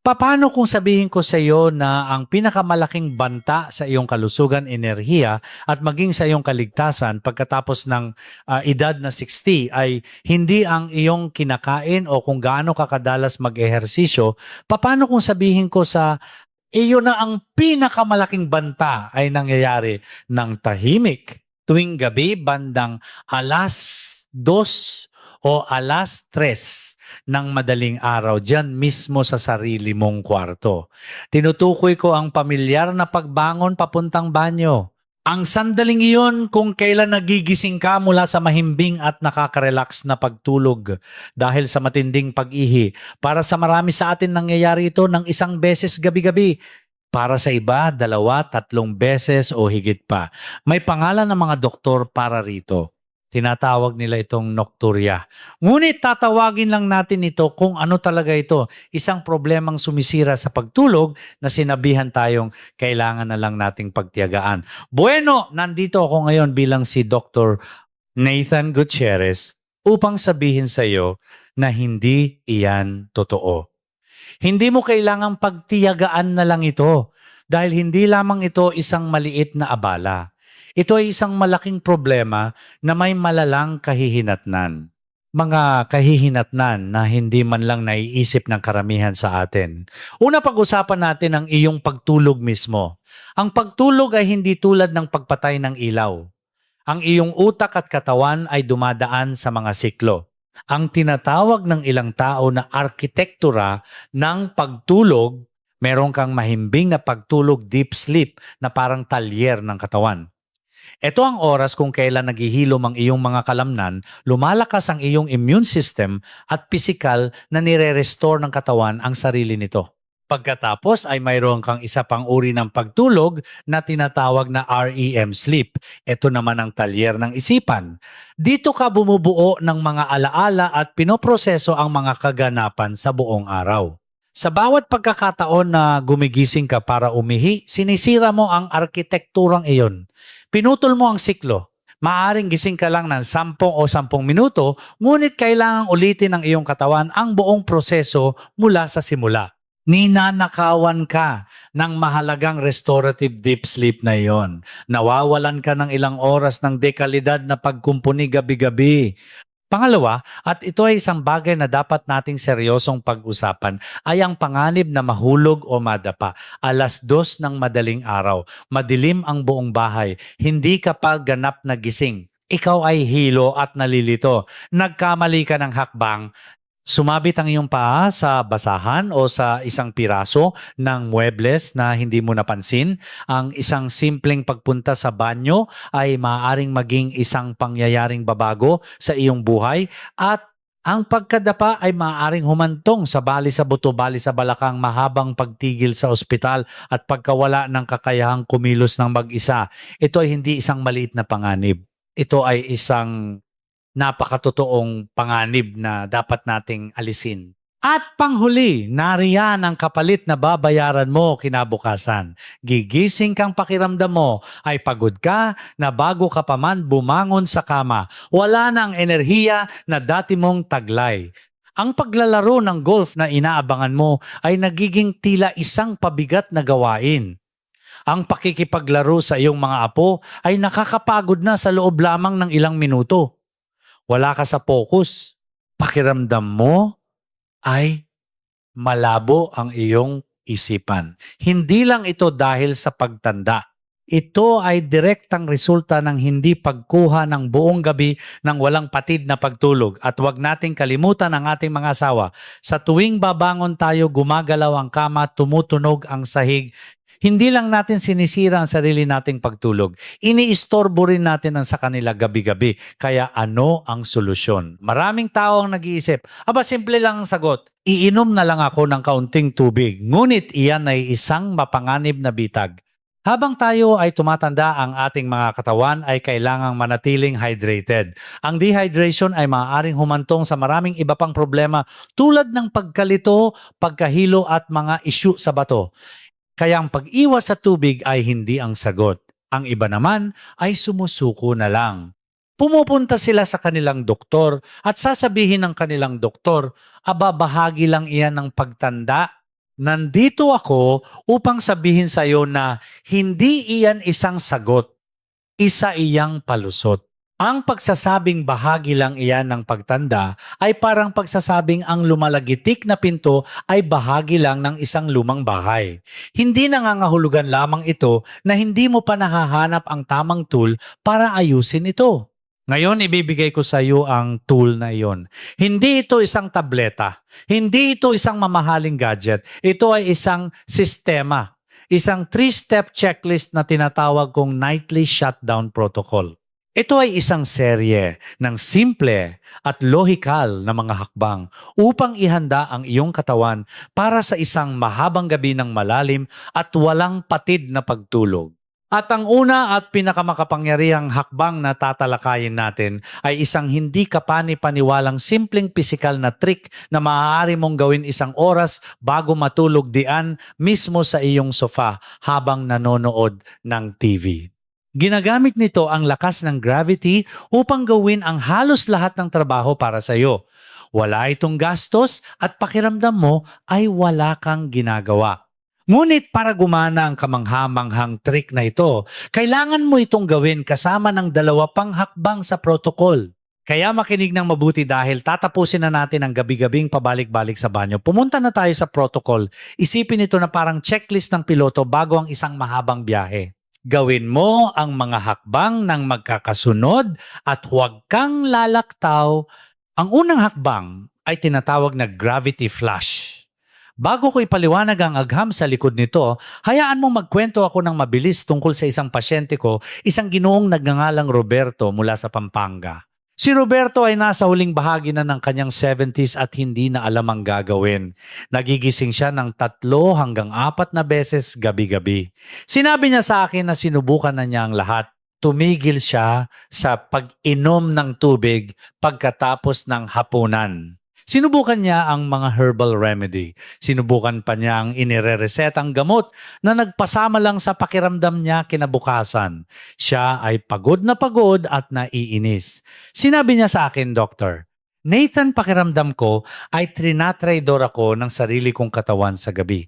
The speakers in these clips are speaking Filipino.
Paano kung sabihin ko sa iyo na ang pinakamalaking banta sa iyong kalusugan, enerhiya at maging sa iyong kaligtasan pagkatapos ng edad na 60 ay hindi ang iyong kinakain o kung gaano ka kadalas mag-ehersisyo? Paano kung sabihin ko sa iyo na ang pinakamalaking banta ay nangyayari ng tahimik tuwing gabi bandang alas 2 o alas 3 ng madaling araw diyan mismo sa sarili mong kwarto. Tinutukoy ko ang pamilyar na pagbangon papuntang banyo. Ang sandaling iyon kung kailan nagigising ka mula sa mahimbing at nakaka-relax na pagtulog dahil sa matinding pag-ihi. Para sa marami sa atin nangyayari ito ng isang beses gabi-gabi. Para sa iba, 2, 3 beses o higit pa. May pangalan ng mga doktor para rito. Tinatawag nila itong nocturia. Ngunit tatawagin lang natin ito kung ano talaga ito. Isang problemang sumisira sa pagtulog na sinabihan tayong kailangan na lang nating pagtiyagaan. Bueno, nandito ako ngayon bilang si Dr. Nathan Gutierrez upang sabihin sa iyo na hindi iyan totoo. Hindi mo kailangang pagtiyagaan na lang ito dahil hindi lamang ito isang maliit na abala. Ito ay isang malaking problema na may malalang kahihinatnan. Mga kahihinatnan na hindi man lang naiisip ng karamihan sa atin. Una, pag-usapan natin ang iyong pagtulog mismo. Ang pagtulog ay hindi tulad ng pagpatay ng ilaw. Ang iyong utak at katawan ay dumadaan sa mga siklo. Ang tinatawag ng ilang tao na arkitektura ng pagtulog, meron kang mahimbing na pagtulog, deep sleep, na parang talyer ng katawan. Ito ang oras kung kailan naghihilom ang iyong mga kalamnan, lumalakas ang iyong immune system at pisikal na nire-restore ng katawan ang sarili nito. Pagkatapos ay mayroon kang isa pang uri ng pagtulog na tinatawag na REM sleep. Ito naman ang talyer ng isipan. Dito ka bumubuo ng mga alaala at pinoproseso ang mga kaganapan sa buong araw. Sa bawat pagkakataon na gumigising ka para umihi, sinisira mo ang arkitekturang iyon. Pinutol mo ang siklo. Maaring gising ka lang ng 10 o 10 minuto, ngunit kailangang ulitin ng iyong katawan ang buong proseso mula sa simula. Ninanakawan ka ng mahalagang restorative deep sleep na iyon. Nawawalan ka ng ilang oras ng dekalidad na pagkumpuni gabi-gabi. Pangalawa, at ito ay isang bagay na dapat nating seryosong pag-usapan, ay ang panganib na mahulog o madapa. 2:00 ng madaling araw, madilim ang buong bahay, hindi ka pa ganap na gising. Ikaw ay hilo at nalilito. Nagkamali ka ng hakbang. Sumabit ang iyong paa sa basahan o sa isang piraso ng muebles na hindi mo napansin. Ang isang simpleng pagpunta sa banyo ay maaaring maging isang pangyayaring babago sa iyong buhay at ang pagkadapa ay maaaring humantong sa bali sa buto, bali sa balakang, mahabang pagtigil sa ospital at pagkawala ng kakayahang kumilos ng mag-isa. Ito ay hindi isang maliit na panganib. Ito ay isang napakatotoong panganib na dapat nating alisin. At panghuli, nariyan ang kapalit na babayaran mo kinabukasan. Gigising kang pakiramdam mo ay pagod ka na bago ka pa man bumangon sa kama. Wala na ang enerhiya na dati mong taglay. Ang paglalaro ng golf na inaabangan mo ay nagiging tila isang pabigat na gawain. Ang pakikipaglaro sa iyong mga apo ay nakakapagod na sa loob lamang ng ilang minuto. Wala ka sa focus. Pakiramdam mo ay malabo ang iyong isipan. Hindi lang ito dahil sa pagtanda. Ito ay direktang resulta ng hindi pagkuha ng buong gabi ng walang patid na pagtulog. At huwag nating kalimutan ang ating mga asawa. Sa tuwing babangon tayo, gumagalaw ang kama, tumutunog ang sahig. Hindi lang natin sinisira ang sarili nating pagtulog. Iniistorbo rin natin ang sa kanila gabi-gabi. Kaya ano ang solusyon? Maraming tao ang nag-iisip, simple lang ang sagot. Iinom na lang ako ng kaunting tubig. Ngunit iyan ay isang mapanganib na bitag. Habang tayo ay tumatanda, ang ating mga katawan ay kailangang manatiling hydrated. Ang dehydration ay maaaring humantong sa maraming iba pang problema tulad ng pagkalito, pagkahilo at mga isyu sa bato. Kaya ang pag-iwas sa tubig ay hindi ang sagot. Ang iba naman ay sumusuko na lang. Pumupunta sila sa kanilang doktor at sasabihin ng kanilang doktor, bahagi lang iyan ng pagtanda. Nandito ako upang sabihin sa iyo na hindi iyan isang sagot, isa iyang palusot. Ang pagsasabing bahagi lang iyan ng pagtanda ay parang pagsasabing ang lumalagitik na pinto ay bahagi lang ng isang lumang bahay. Hindi nangangahulugan lamang ito na hindi mo pa nahahanap ang tamang tool para ayusin ito. Ngayon, ibibigay ko sa iyo ang tool na iyon. Hindi ito isang tableta. Hindi ito isang mamahaling gadget. Ito ay isang sistema. Isang 3-step checklist na tinatawag kong Nightly Shutdown Protocol. Ito ay isang serye ng simple at lohikal na mga hakbang upang ihanda ang iyong katawan para sa isang mahabang gabi ng malalim at walang patid na pagtulog. At ang una at pinakamakapangyarihang hakbang na tatalakayin natin ay isang hindi kapani-paniwalang simpleng pisikal na trick na maaari mong gawin isang oras bago matulog diyan mismo sa iyong sofa habang nanonood ng TV. Ginagamit nito ang lakas ng gravity upang gawin ang halos lahat ng trabaho para sa iyo. Wala itong gastos at pakiramdam mo ay wala kang ginagawa. Ngunit para gumana ang kamangha-manghang trick na ito, kailangan mo itong gawin kasama ng 2 pang hakbang sa protocol. Kaya makinig ng mabuti dahil tatapusin na natin ang gabi-gabing pabalik-balik sa banyo. Pumunta na tayo sa protocol. Isipin ito na parang checklist ng piloto bago ang isang mahabang biyahe. Gawin mo ang mga hakbang ng magkakasunod at huwag kang lalaktaw. Ang unang hakbang ay tinatawag na gravity flush. Bago ko ipaliwanag ang agham sa likod nito, hayaan mong magkwento ako ng mabilis tungkol sa isang pasyente ko, isang ginoong nagngangalang Roberto mula sa Pampanga. Si Roberto ay nasa huling bahagi na ng kanyang 70s at hindi na alam ang gagawin. Nagigising siya ng 3 hanggang 4 na beses gabi-gabi. Sinabi niya sa akin na sinubukan na niya ang lahat. Tumigil siya sa pag-inom ng tubig pagkatapos ng hapunan. Sinubukan niya ang mga herbal remedy. Sinubukan pa niya ang inireresetang gamot na nagpasama lang sa pakiramdam niya kinabukasan. Siya ay pagod at naiinis. Sinabi niya sa akin, Doktor, Nathan, pakiramdam ko ay trinatraydor ako ng sarili kong katawan sa gabi.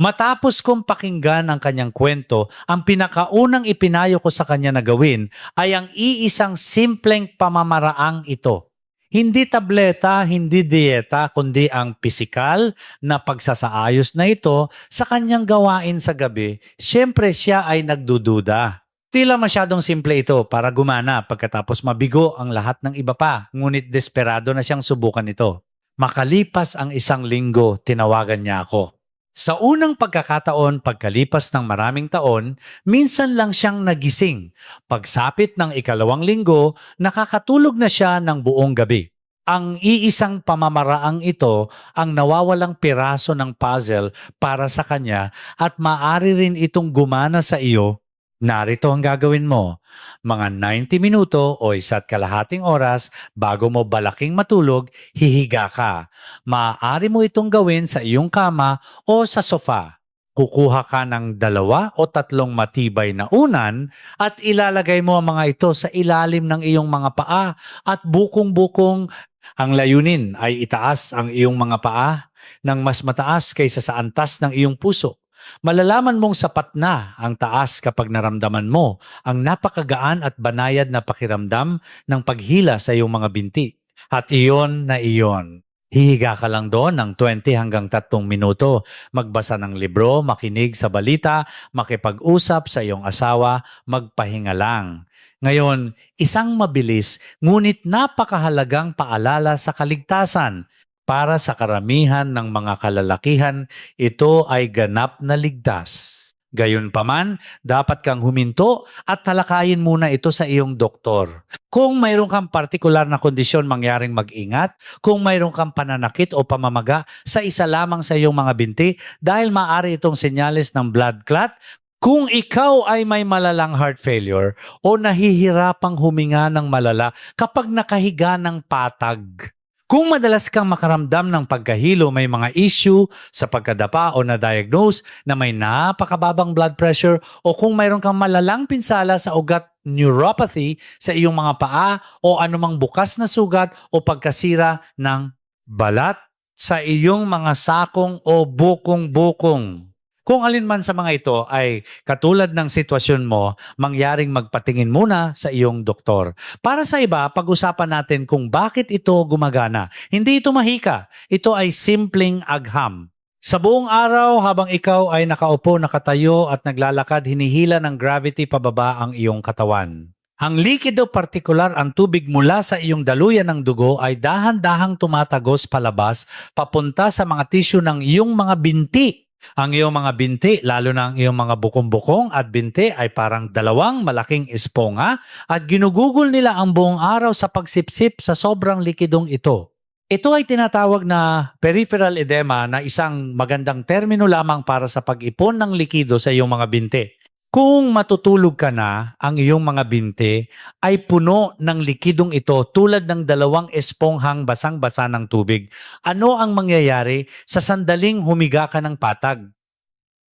Matapos kong pakinggan ang kanyang kwento, ang pinakaunang ipinayo ko sa kanya na gawin ay ang iisang simpleng pamamaraang ito. Hindi tableta, hindi dieta, kundi ang pisikal na pagsasaayos na ito sa kanyang gawain sa gabi. Siyempre siya ay nagdududa. Tila masyadong simple ito para gumana pagkatapos mabigo ang lahat ng iba pa, ngunit desperado na siyang subukan ito. Makalipas ang 1 linggo, tinawagan niya ako. Sa unang pagkakataon pagkalipas ng maraming taon, minsan lang siyang nagising. Pagsapit ng 2 linggo, nakakatulog na siya ng buong gabi. Ang iisang pamamaraang ito ang nawawalang piraso ng puzzle para sa kanya at maaari rin itong gumana sa iyo. Narito ang gagawin mo. Mga 90 minuto o 1.5 oras bago mo balaking matulog, hihiga ka. Maaari mo itong gawin sa iyong kama o sa sofa. Kukuha ka ng 2 o 3 matibay na unan at ilalagay mo ang mga ito sa ilalim ng iyong mga paa at bukong-bukong. Ang layunin ay itaas ang iyong mga paa ng mas mataas kaysa sa antas ng iyong puso. Malalaman mong sapat na ang taas kapag naramdaman mo ang napakagaan at banayad na pakiramdam ng paghila sa iyong mga binti. At iyon na iyon. Hihiga ka lang doon ng 20 hanggang 30 minuto, magbasa ng libro, makinig sa balita, makipag-usap sa iyong asawa, magpahinga lang. Ngayon, isang mabilis ngunit napakahalagang paalala sa kaligtasan. Para sa karamihan ng mga kalalakihan, ito ay ganap na ligtas. Gayunpaman, dapat kang huminto at talakayin muna ito sa iyong doktor. Kung mayroon kang partikular na kondisyon, mangyaring mag-ingat. Kung mayroon kang pananakit o pamamaga sa isa lamang sa iyong mga binti dahil maaari itong senyales ng blood clot. Kung ikaw ay may malalang heart failure o nahihirapang huminga ng malala kapag nakahiga ng patag. Kung madalas kang makaramdam ng pagkahilo, may mga issue sa pagkadapa o na-diagnose na may napakababang blood pressure o kung mayroon kang malalang pinsala sa ugat neuropathy sa iyong mga paa o anumang bukas na sugat o pagkasira ng balat, sa iyong mga sakong o bukong-bukong. Kung alin man sa mga ito ay katulad ng sitwasyon mo, mangyaring magpatingin muna sa iyong doktor. Para sa iba, pag-usapan natin kung bakit ito gumagana. Hindi ito mahika, ito ay simpleng agham. Sa buong araw habang ikaw ay nakaupo, nakatayo at naglalakad, hinihila ng gravity pababa ang iyong katawan. Ang likido, partikular ang tubig mula sa iyong daluyan ng dugo ay dahan-dahang tumatagos palabas papunta sa mga tissue ng iyong mga binti. Ang iyong mga binti, lalo na ang iyong mga bukong-bukong at binti ay parang dalawang malaking esponga at ginugugol nila ang buong araw sa pagsipsip sa sobrang likidong ito. Ito ay tinatawag na peripheral edema na isang magandang termino lamang para sa pag-ipon ng likido sa iyong mga binti. Kung matutulog ka na, ang iyong mga binti ay puno ng likidong ito tulad ng dalawang esponghang basang-basa ng tubig. Ano ang mangyayari sa sandaling humiga ka ng patag?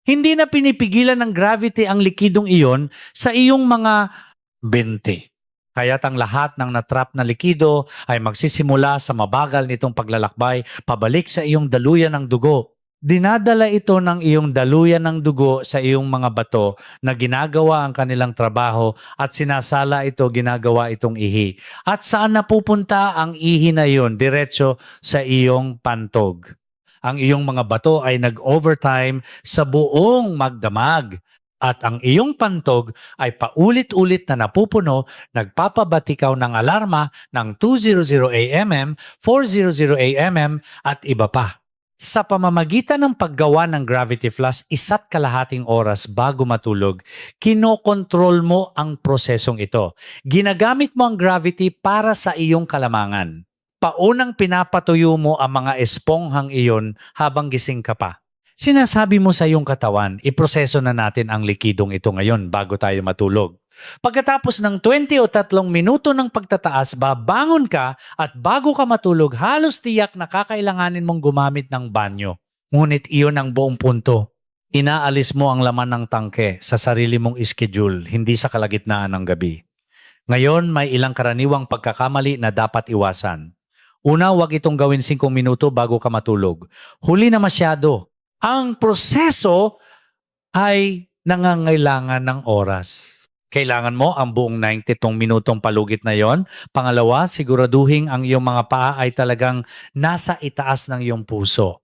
Hindi na pinipigilan ng gravity ang likidong iyon sa iyong mga binti. Kaya't ang lahat ng natrap na likido ay magsisimula sa mabagal nitong paglalakbay pabalik sa iyong daluyan ng dugo. Dinadala ito ng iyong daluyan ng dugo sa iyong mga bato na ginagawa ang kanilang trabaho at sinasala ito, ginagawa itong ihi. At saan napupunta ang ihi na iyon? Diretso sa iyong pantog. Ang iyong mga bato ay nag-overtime sa buong magdamag. At ang iyong pantog ay paulit-ulit na napupuno, nagpapabatikaw ng alarma ng 200 AMM, 400 AMM at iba pa. Sa pamamagitan ng paggawa ng gravity flush, 1.5 oras bago matulog, kinokontrol mo ang prosesong ito. Ginagamit mo ang gravity para sa iyong kalamangan. Paunang pinapatuyo mo ang mga esponghang iyon habang gising ka pa. Sinasabi mo sa iyong katawan, iproseso na natin ang likidong ito ngayon bago tayo matulog. Pagkatapos ng 20 o 3 minuto ng pagtataas, babangon ka at bago ka matulog, halos tiyak na kakailanganin mong gumamit ng banyo. Ngunit iyon ang buong punto. Inaalis mo ang laman ng tangke sa sarili mong schedule, hindi sa kalagitnaan ng gabi. Ngayon, may ilang karaniwang pagkakamali na dapat iwasan. Una, huwag itong gawin 5 minuto bago ka matulog. Huli na masyado. Ang proseso ay nangangailangan ng oras. Kailangan mo ang buong 92 minutong palugit na yon. Pangalawa, siguraduhin ang iyong mga paa ay talagang nasa itaas ng iyong puso.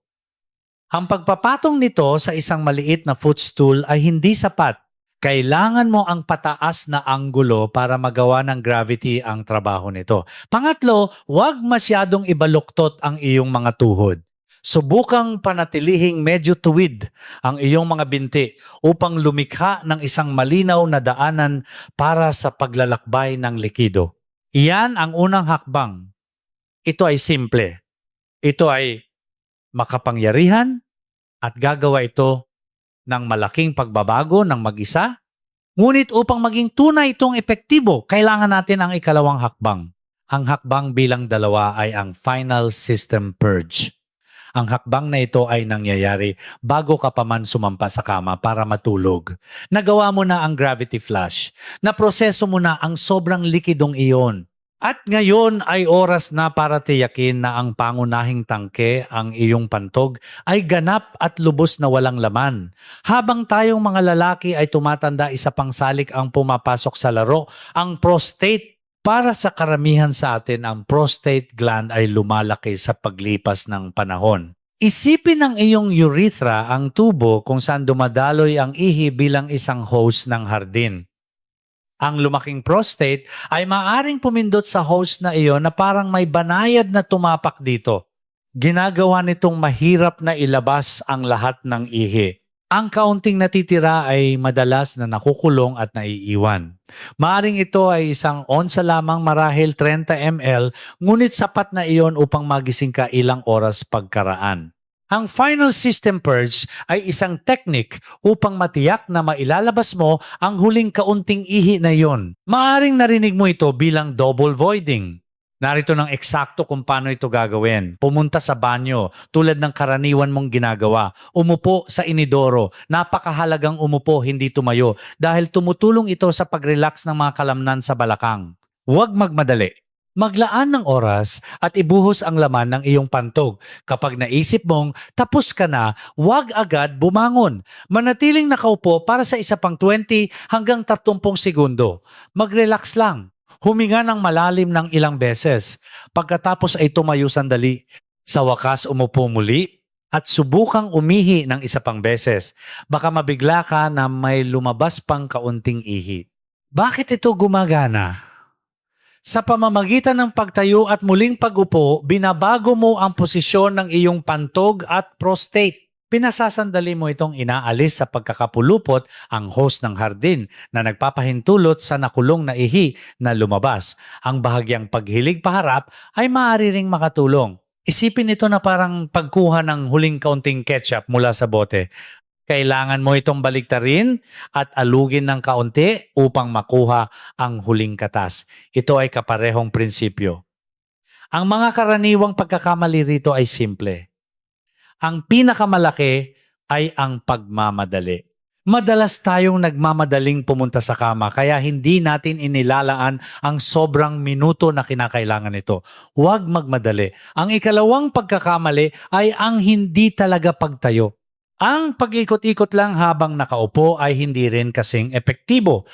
Ang pagpapatong nito sa isang maliit na footstool ay hindi sapat. Kailangan mo ang pataas na anggulo para magawa ng gravity ang trabaho nito. Pangatlo, huwag masyadong ibaluktot ang iyong mga tuhod. Subukang panatilihing medyo tuwid ang iyong mga binti upang lumikha ng isang malinaw na daanan para sa paglalakbay ng likido. Iyan ang unang hakbang. Ito ay simple. Ito ay makapangyarihan at gagawa ito ng malaking pagbabago ng mag-isa. Ngunit upang maging tunay itong epektibo, kailangan natin ang ikalawang hakbang. Ang hakbang bilang 2 ay ang final system purge. Ang hakbang na ito ay nangyayari bago ka pa man sumampa sa kama para matulog. Nagawa mo na ang gravity flush. Naproseso mo na ang sobrang likidong iyon. At ngayon ay oras na para tiyakin na ang pangunahing tangke, ang iyong pantog, ay ganap at lubos na walang laman. Habang tayong mga lalaki ay tumatanda, isa pang salik ang pumapasok sa laro, ang prostate. Para sa karamihan sa atin, ang prostate gland ay lumalaki sa paglipas ng panahon. Isipin ng iyong urethra ang tubo kung saan dumadaloy ang ihi bilang isang hose ng hardin. Ang lumaking prostate ay maaaring pumindot sa hose na iyon na parang may banayad na tumapak dito. Ginagawa nitong mahirap na ilabas ang lahat ng ihi. Ang kaunting natitira ay madalas na nakukulong at naiiwan. Maaring ito ay isang onsa lamang, marahil 30 ml, ngunit sapat na iyon upang magising ka ilang oras pagkaraan. Ang final system purge ay isang technique upang matiyak na mailalabas mo ang huling kaunting ihi na iyon. Maaring narinig mo ito bilang double voiding. Narito ng eksakto kung paano ito gagawin. Pumunta sa banyo tulad ng karaniwan mong ginagawa. Umupo sa inidoro. Napakahalagang umupo, hindi tumayo dahil tumutulong ito sa pag-relax ng mga kalamnan sa balakang. Huwag magmadali. Maglaan ng oras at ibuhos ang laman ng iyong pantog. Kapag naisip mong tapos ka na, huwag agad bumangon. Manatiling nakaupo para sa isa pang 20 hanggang 30 segundo. Mag-relax lang. Huminga ng malalim ng ilang beses. Pagkatapos ay tumayo sandali. Sa wakas umupo muli at subukang umihi ng isa pang beses. Baka mabigla ka na may lumabas pang kaunting ihi. Bakit ito gumagana? Sa pamamagitan ng pagtayo at muling pag-upo, binabago mo ang posisyon ng iyong pantog at prostate. Pinasasandali mo itong inaalis sa pagkakapulupot ang host ng hardin na nagpapahintulot sa nakulong na ihi na lumabas. Ang bahagyang paghilig paharap ay maaari ring makatulong. Isipin ito na parang pagkuha ng huling kaunting ketchup mula sa bote. Kailangan mo itong baliktarin at alugin ng kaunti upang makuha ang huling katas. Ito ay kaparehong prinsipyo. Ang mga karaniwang pagkakamali rito ay simple. Ang pinakamalaki ay ang pagmamadali. Madalas tayong nagmamadaling pumunta sa kama kaya hindi natin inilalaan ang sobrang minuto na kinakailangan nito. Huwag magmadali. Ang ikalawang pagkakamali ay ang hindi talaga pagtayo. Ang pag-ikot-ikot lang habang nakaupo ay hindi rin kasing epektibo.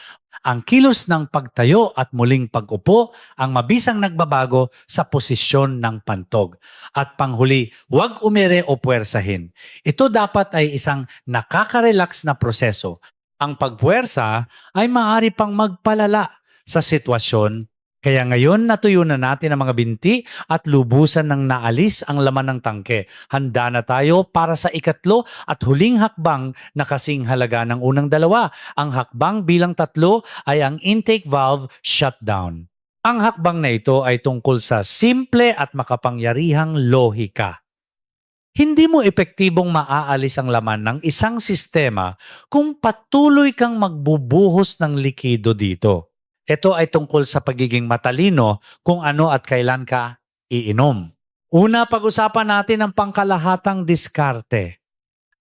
Ang kilos ng pagtayo at muling pag-upo ang mabisang nagbabago sa posisyon ng pantog. At panghuli, huwag umere o puwersahin. Ito dapat ay isang nakaka-relax na proseso. Ang pagpuwersa ay maaari pang magpalala sa sitwasyon. Kaya ngayon natuyo na natin ang mga binti at lubusan ng naalis ang laman ng tangke. Handa na tayo para sa ikatlo at huling hakbang na kasing halaga ng unang dalawa. Ang hakbang bilang 3 ay ang intake valve shutdown. Ang hakbang na ito ay tungkol sa simple at makapangyarihang lohika. Hindi mo epektibong maaalis ang laman ng isang sistema kung patuloy kang magbubuhos ng likido dito. Ito ay tungkol sa pagiging matalino kung ano at kailan ka iinom. Una, pag-usapan natin ang pangkalahatang diskarte.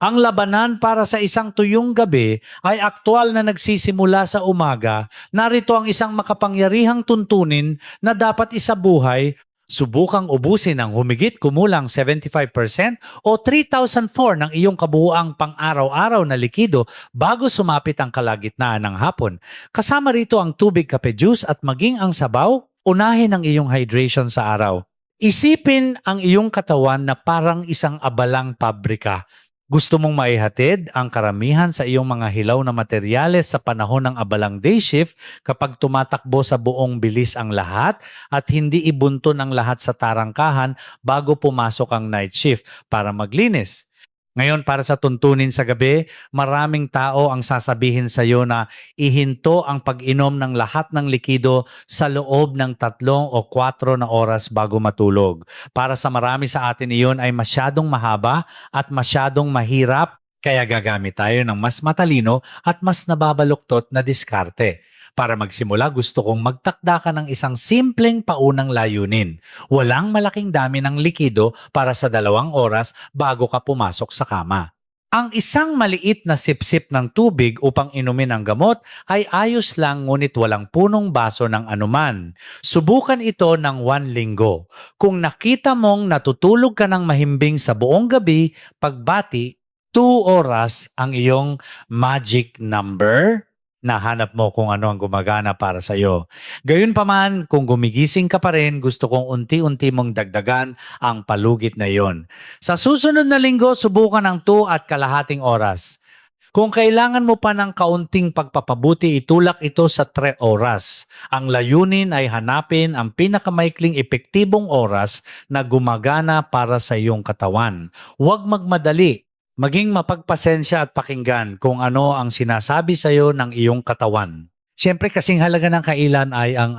Ang labanan para sa isang tuyong gabi ay aktwal na nagsisimula sa umaga. Narito ang isang makapangyarihang tuntunin na dapat isabuhay. Subukang ubusin ang humigit kumulang 75% o 3,004 ng iyong kabuuang pang-araw-araw na likido bago sumapit ang kalagitnaan ng hapon. Kasama rito ang tubig, kape, juice at maging ang sabaw. Unahin ang iyong hydration sa araw. Isipin ang iyong katawan na parang isang abalang pabrika. Gusto mong maihatid ang karamihan sa iyong mga hilaw na materyales sa panahon ng abalang day shift kapag tumatakbo sa buong bilis ang lahat at hindi ibunton ang lahat sa tarangkahan bago pumasok ang night shift para maglinis. Ngayon para sa tuntunin sa gabi, maraming tao ang sasabihin sa iyo na ihinto ang pag-inom ng lahat ng likido sa loob ng 3 o 4 na oras bago matulog. Para sa marami sa atin iyon ay masyadong mahaba at masyadong mahirap, kaya gagamit tayo ng mas matalino at mas nababaluktot na diskarte. Para magsimula, gusto kong magtakda ka ng isang simpleng paunang layunin. Walang malaking dami ng likido para sa 2 oras bago ka pumasok sa kama. Ang isang maliit na sipsip ng tubig upang inumin ang gamot ay ayos lang ngunit walang punong baso ng anuman. Subukan ito ng 1 linggo. Kung nakita mong natutulog ka ng mahimbing sa buong gabi, pagbati, 2 oras ang iyong magic number. Nahanap mo kung ano ang gumagana para sa iyo. Gayunpaman, kung gumigising ka pa rin, gusto kong unti-unti mong dagdagan ang palugit na iyon. Sa susunod na linggo, subukan ng 2.5 oras. Kung kailangan mo pa ng kaunting pagpapabuti, itulak ito sa 3 oras. Ang layunin ay hanapin ang pinakamaikling epektibong oras na gumagana para sa iyong katawan. Huwag magmadali. Maging mapagpasensya at pakinggan kung ano ang sinasabi sa iyo ng iyong katawan. Siyempre kasing halaga ng kailan ay ang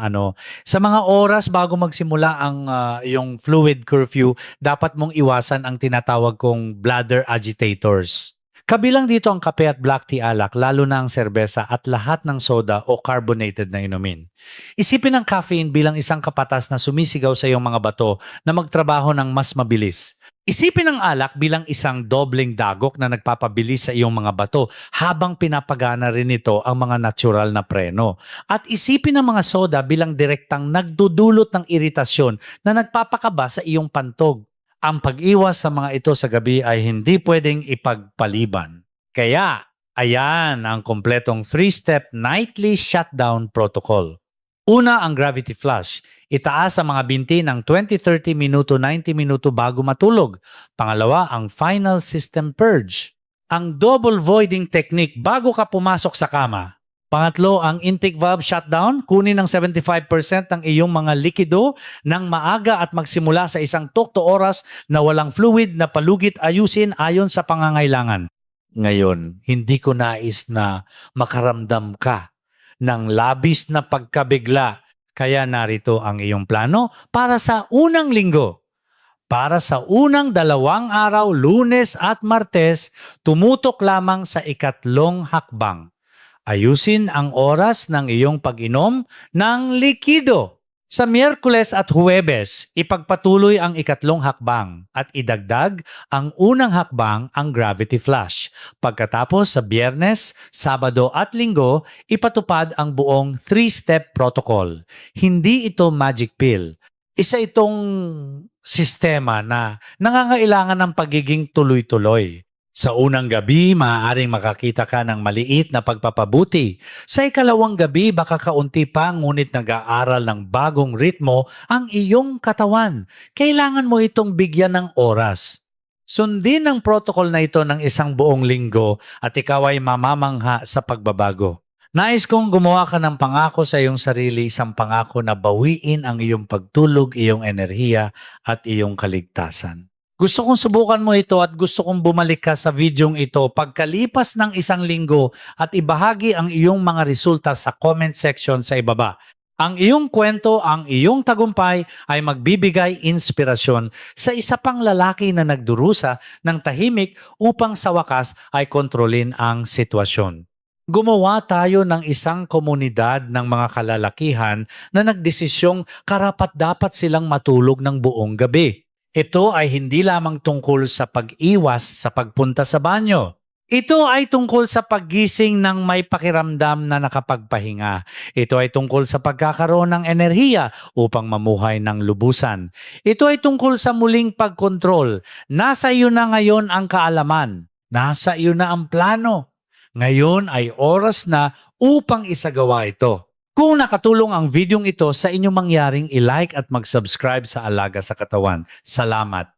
sa mga oras bago magsimula ang iyong fluid curfew, dapat mong iwasan ang tinatawag kong bladder agitators. Kabilang dito ang kape at black tea alak, lalo na ang serbesa at lahat ng soda o carbonated na inumin. Isipin ang caffeine bilang isang kapatas na sumisigaw sa iyong mga bato na magtrabaho ng mas mabilis. Isipin ang alak bilang isang dobleng dagok na nagpapabilis sa iyong mga bato habang pinapagana rin ito ang mga natural na preno. At isipin ang mga soda bilang direktang nagdudulot ng iritasyon na nagpapakaba sa iyong pantog. Ang pag-iwas sa mga ito sa gabi ay hindi pwedeng ipagpaliban. Kaya, ayan ang kompletong 3-step nightly shutdown protocol. Una, ang gravity flush. Itaas ang mga binti ng 20-30 minuto, 90 minuto bago matulog. Pangalawa, ang final system purge. Ang double voiding technique bago ka pumasok sa kama. Pangatlo, ang intake valve shutdown. Kunin ng 75% ng iyong mga likido ng maaga at magsimula sa isang tukto oras na walang fluid na palugit ayusin ayon sa pangangailangan. Ngayon, hindi ko nais na makaramdam ka ng labis na pagkabigla. Kaya narito ang iyong plano para sa unang linggo. Para sa unang 2 araw, Lunes at Martes, tumutok lamang sa ikatlong hakbang. Ayusin ang oras ng iyong pag-inom ng likido. Sa Miyerkules at Huwebes, ipagpatuloy ang ikatlong hakbang at idagdag ang unang hakbang, ang gravity flush. Pagkatapos sa Biyernes, Sabado at Linggo, ipatupad ang buong 3-step protocol. Hindi ito magic pill. Isa itong sistema na nangangailangan ng pagiging tuloy-tuloy. Sa unang gabi, maaaring makakita ka ng maliit na pagpapabuti. Sa ikalawang gabi, baka kaunti pa ngunit nag-aaral ng bagong ritmo ang iyong katawan. Kailangan mo itong bigyan ng oras. Sundin ang protocol na ito ng isang buong linggo at ikaw ay mamamangha sa pagbabago. Nais kong gumawa ka ng pangako sa iyong sarili, isang pangako na bawiin ang iyong pagtulog, iyong enerhiya at iyong kaligtasan. Gusto kong subukan mo ito at gusto kong bumalik ka sa videong ito pagkalipas ng isang linggo at ibahagi ang iyong mga resulta sa comment section sa ibaba. Ang iyong kwento, ang iyong tagumpay ay magbibigay inspirasyon sa isa pang lalaki na nagdurusa ng tahimik upang sa wakas ay kontrolin ang sitwasyon. Gumawa tayo ng isang komunidad ng mga kalalakihan na nagdesisyong karapat-dapat silang matulog ng buong gabi. Ito ay hindi lamang tungkol sa pag-iwas sa pagpunta sa banyo. Ito ay tungkol sa paggising ng may pakiramdam na nakapagpahinga. Ito ay tungkol sa pagkakaroon ng enerhiya upang mamuhay ng lubusan. Ito ay tungkol sa muling pagkontrol. Nasa iyo na ngayon ang kaalaman. Nasa iyo na ang plano. Ngayon ay oras na upang isagawa ito. Kung nakatulong ang videong ito sa inyong mangyaring i-like at mag-subscribe sa Alaga sa Katawan. Salamat.